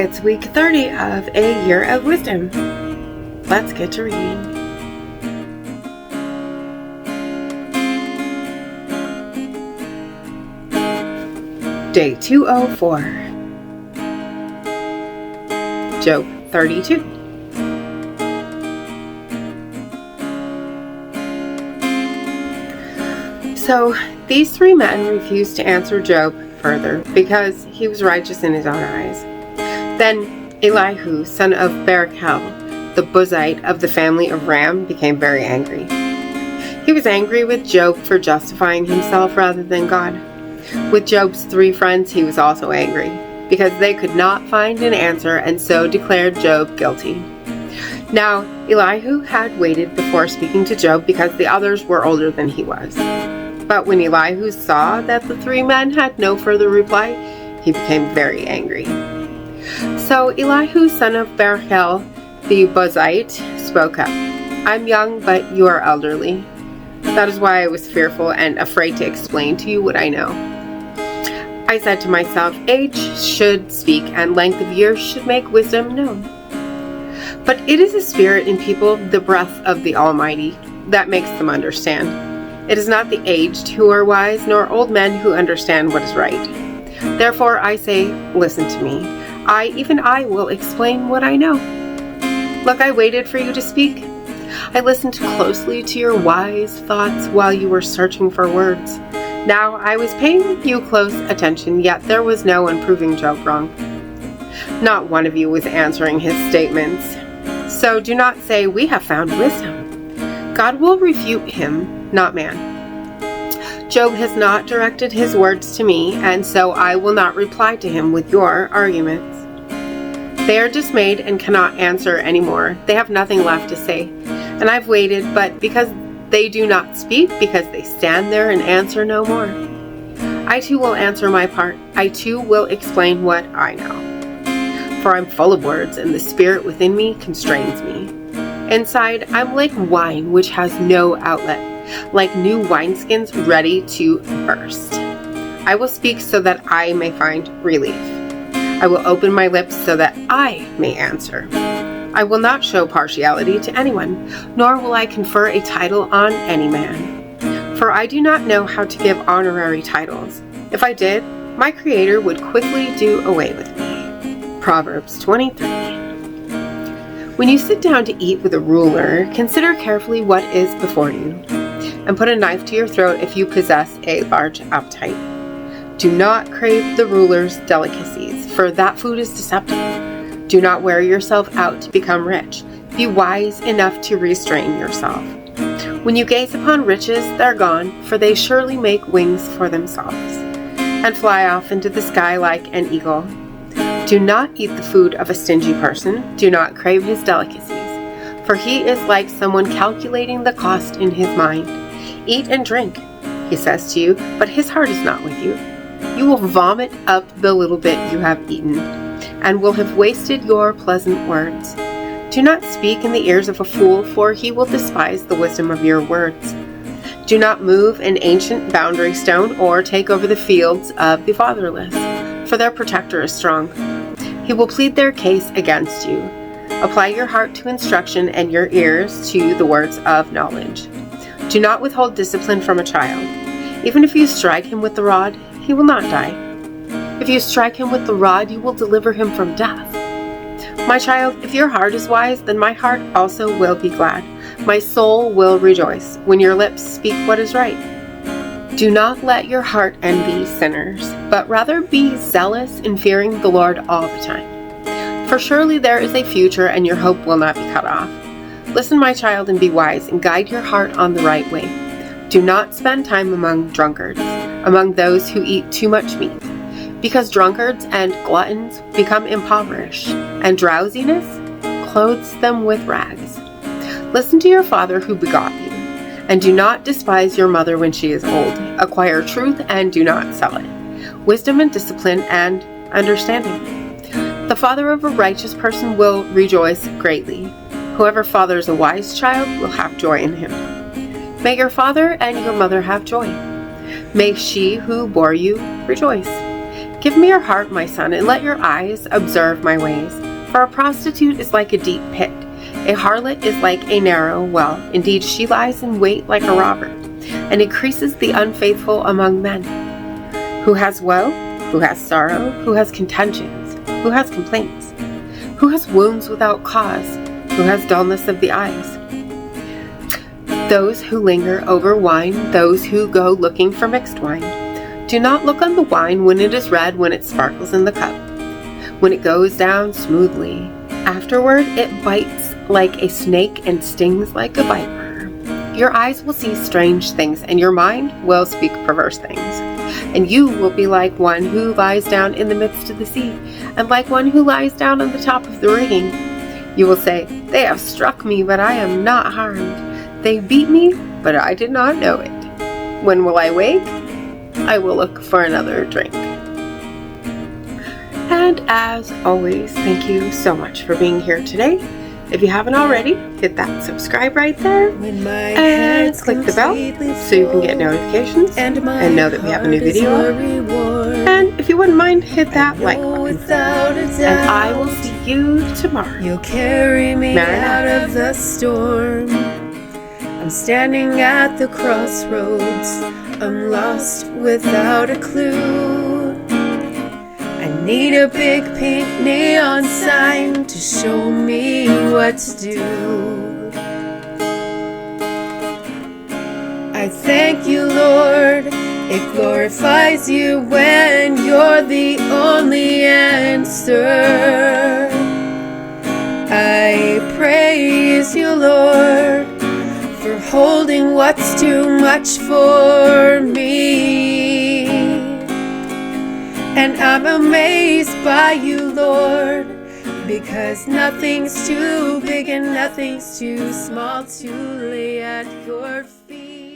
It's week 30 of A Year of Wisdom. Let's get to reading. Day 204. Job 32. So these three men refused to answer Job further because he was righteous in his own eyes. Then Elihu, son of Barachel, the Buzite of the family of Ram, became very angry. He was angry with Job for justifying himself rather than God. With Job's three friends, he was also angry because they could not find an answer and so declared Job guilty. Now, Elihu had waited before speaking to Job because the others were older than he was. But when Elihu saw that the three men had no further reply, he became very angry. So Elihu, son of Barachel, the Buzite, spoke up. I'm young, but you are elderly. That is why I was fearful and afraid to explain to you what I know. I said to myself, age should speak and length of years should make wisdom known. But it is a spirit in people, the breath of the Almighty, that makes them understand. It is not the aged who are wise, nor old men who understand what is right. Therefore I say, listen to me. Even I will explain what I know. Look, I waited for you to speak. I listened closely to your wise thoughts while you were searching for words. Now I was paying you close attention, yet there was no one proving Job wrong. Not one of you was answering his statements. So do not say, we have found wisdom. God will refute him, not man. Job has not directed his words to me, and so I will not reply to him with your arguments. They are dismayed and cannot answer anymore. They have nothing left to say. And I've waited, but because they do not speak, because they stand there and answer no more. I too will answer my part. I too will explain what I know. For I'm full of words, and the spirit within me constrains me. Inside, I'm like wine which has no outlet, like new wineskins ready to burst. I will speak so that I may find relief. I will open my lips so that I may answer. I will not show partiality to anyone, nor will I confer a title on any man. For I do not know how to give honorary titles. If I did, my Creator would quickly do away with me. Proverbs 23. When you sit down to eat with a ruler, consider carefully what is before you, and put a knife to your throat if you possess a large appetite. Do not crave the ruler's delicacies, for that food is deceptive. Do not wear yourself out to become rich. Be wise enough to restrain yourself. When you gaze upon riches, they're gone, for they surely make wings for themselves, and fly off into the sky like an eagle. Do not eat the food of a stingy person. Do not crave his delicacies, for he is like someone calculating the cost in his mind. Eat and drink, he says to you, but his heart is not with you. You will vomit up the little bit you have eaten, and will have wasted your pleasant words. Do not speak in the ears of a fool, for he will despise the wisdom of your words. Do not move an ancient boundary stone, or take over the fields of the fatherless, for their protector is strong. He will plead their case against you. Apply your heart to instruction and your ears to the words of knowledge. Do not withhold discipline from a child. Even if you strike him with the rod, he will not die. If you strike him with the rod, you will deliver him from death. My child, if your heart is wise, then my heart also will be glad. My soul will rejoice when your lips speak what is right. Do not let your heart envy sinners, but rather be zealous in fearing the Lord all the time. For surely there is a future, and your hope will not be cut off. Listen, my child, and be wise, and guide your heart on the right way. Do not spend time among drunkards, among those who eat too much meat, because drunkards and gluttons become impoverished, and drowsiness clothes them with rags. Listen to your father who begot you, and do not despise your mother when she is old. Acquire truth and do not sell it, wisdom and discipline and understanding. The father of a righteous person will rejoice greatly. Whoever fathers a wise child will have joy in him. May your father and your mother have joy. May she who bore you rejoice. Give me your heart, my son, and let your eyes observe my ways. For a prostitute is like a deep pit. A harlot is like a narrow well. Indeed, she lies in wait like a robber, and increases the unfaithful among men. Who has woe? Who has sorrow? Who has contentions? Who has complaints? Who has wounds without cause? Who has dullness of the eyes? Those who linger over wine, those who go looking for mixed wine. Do not look on the wine when it is red, when it sparkles in the cup, when it goes down smoothly. Afterward, it bites like a snake and stings like a viper. Your eyes will see strange things, and your mind will speak perverse things. And you will be like one who lies down in the midst of the sea, and like one who lies down on the top of the rigging. You will say, "They have struck me, but I am not harmed. They beat me, but I did not know it. When will I wake? I will look for another drink." And as always, thank you so much for being here today. If you haven't already, hit that subscribe right there and click the bell so you can get notifications and know that we have a new video up. And if you wouldn't mind, hit that like button. And I will see you tomorrow. You'll carry me out of the storm. I'm standing at the crossroads. I'm lost without a clue. I need a big pink neon sign to show me what to do. I thank you, Lord. It glorifies you when you're the only answer. I praise you, Lord, for holding what's too much for me. And I'm amazed by you, Lord, because nothing's too big and nothing's too small to lay at your feet.